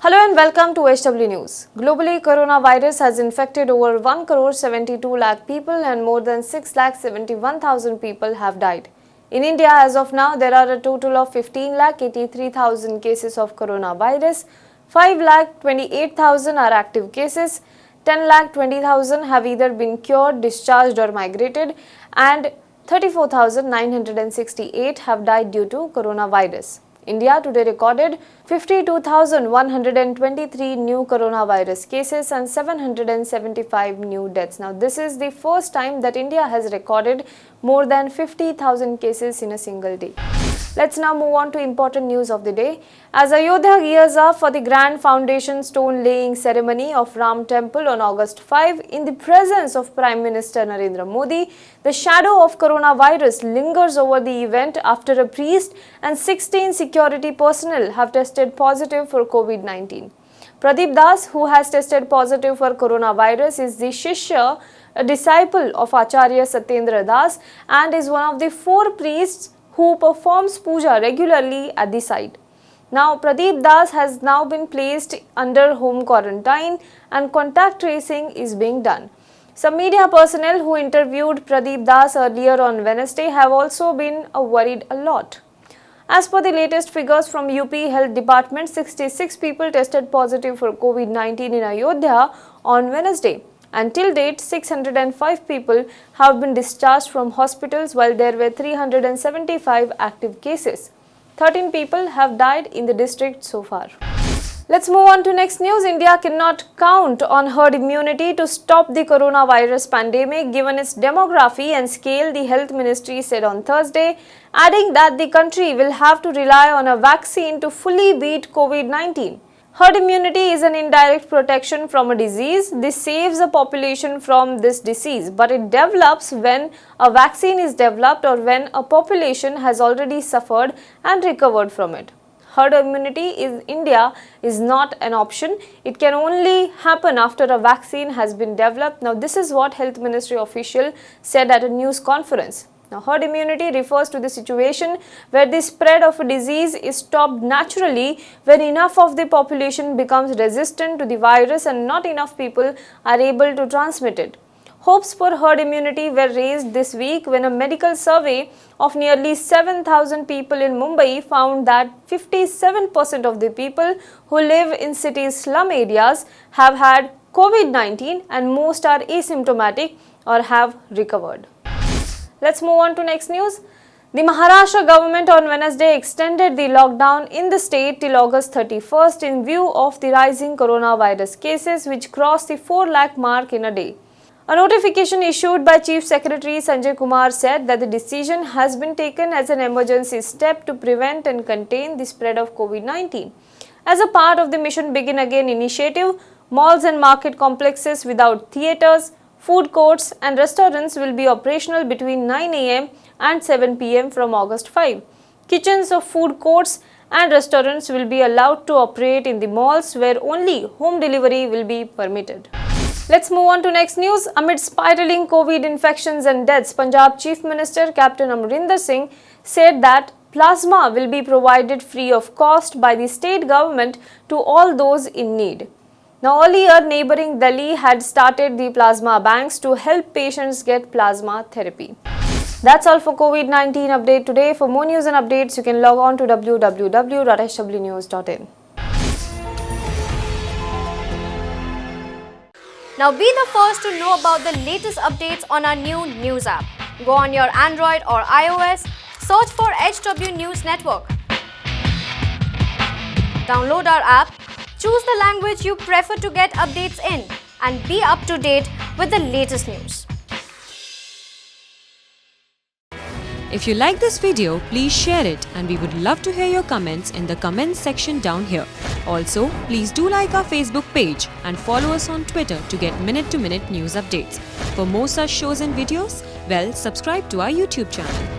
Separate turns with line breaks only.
Hello and welcome to HW News. Globally, coronavirus has infected over 1 crore 72 lakh people and more than 6 lakh 71,000 people have died. In India, as of now, there are a total of 15 lakh 83,000 cases of coronavirus, 5 lakh 28,000 are active cases, 10 lakh 20,000 have either been cured, discharged or migrated, and 34,968 have died due to coronavirus. India today recorded 52,123 new coronavirus cases and 775 new deaths. Now, this is the first time that India has recorded more than 50,000 cases in a single day. Let's now move on to important news of the day. As Ayodhya gears up for the grand foundation stone laying ceremony of Ram Temple on August 5, in the presence of Prime Minister Narendra Modi, the shadow of coronavirus lingers over the event after a priest and 16 security personnel have tested positive for COVID-19. Pradeep Das, who has tested positive for coronavirus, is the shishya, a disciple of Acharya Satendra Das, and is one of the 4 priests who performs puja regularly at the site. Now, Pradeep Das has now been placed under home quarantine and contact tracing is being done. Some media personnel who interviewed Pradeep Das earlier on Wednesday have also been worried a lot. As per the latest figures from UP Health Department, 66 people tested positive for COVID-19 in Ayodhya on Wednesday. Until date, 605 people have been discharged from hospitals while there were 375 active cases. 13 people have died in the district so far. Let's move on to next news. India cannot count on herd immunity to stop the coronavirus pandemic given its demography and scale, the Health Ministry said on Thursday, adding that the country will have to rely on a vaccine to fully beat COVID-19. Herd immunity is an indirect protection from a disease. This saves a population from this disease, but it develops when a vaccine is developed or when a population has already suffered and recovered from it. Herd immunity in India is not an option. It can only happen after a vaccine has been developed. Now, this is what Health Ministry official said at a news conference. Now, herd immunity refers to the situation where the spread of a disease is stopped naturally when enough of the population becomes resistant to the virus and not enough people are able to transmit it. Hopes for herd immunity were raised this week when a medical survey of nearly 7,000 people in Mumbai found that 57% of the people who live in cities' slum areas have had COVID-19 and most are asymptomatic or have recovered. Let's move on to next news. The Maharashtra government on Wednesday extended the lockdown in the state till August 31st in view of the rising coronavirus cases which crossed the 4 lakh mark in a day. A notification issued by Chief Secretary Sanjay Kumar said that the decision has been taken as an emergency step to prevent and contain the spread of COVID-19. As a part of the Mission Begin Again initiative, malls and market complexes without theatres, food courts and restaurants will be operational between 9 a.m. and 7 p.m. from August 5. Kitchens of food courts and restaurants will be allowed to operate in the malls where only home delivery will be permitted. Let's move on to next news. Amid spiraling COVID infections and deaths, Punjab Chief Minister Captain Amrinder Singh said that plasma will be provided free of cost by the state government to all those in need. Now, earlier, neighbouring Delhi had started the plasma banks to help patients get plasma therapy. That's all for COVID-19 update today. For more news and updates, you can log on to www.hwnews.in.
Now be the first to know about the latest updates on our new news app. Go on your Android or iOS, search for HW News Network. Download our app, choose the language you prefer to get updates in, and be up to date with the latest news.
If you like this video, please share it and we would love to hear your comments in the comments section down here. Also, please do like our Facebook page and follow us on Twitter to get minute-to-minute news updates. For more such shows and videos, well, subscribe to our YouTube channel.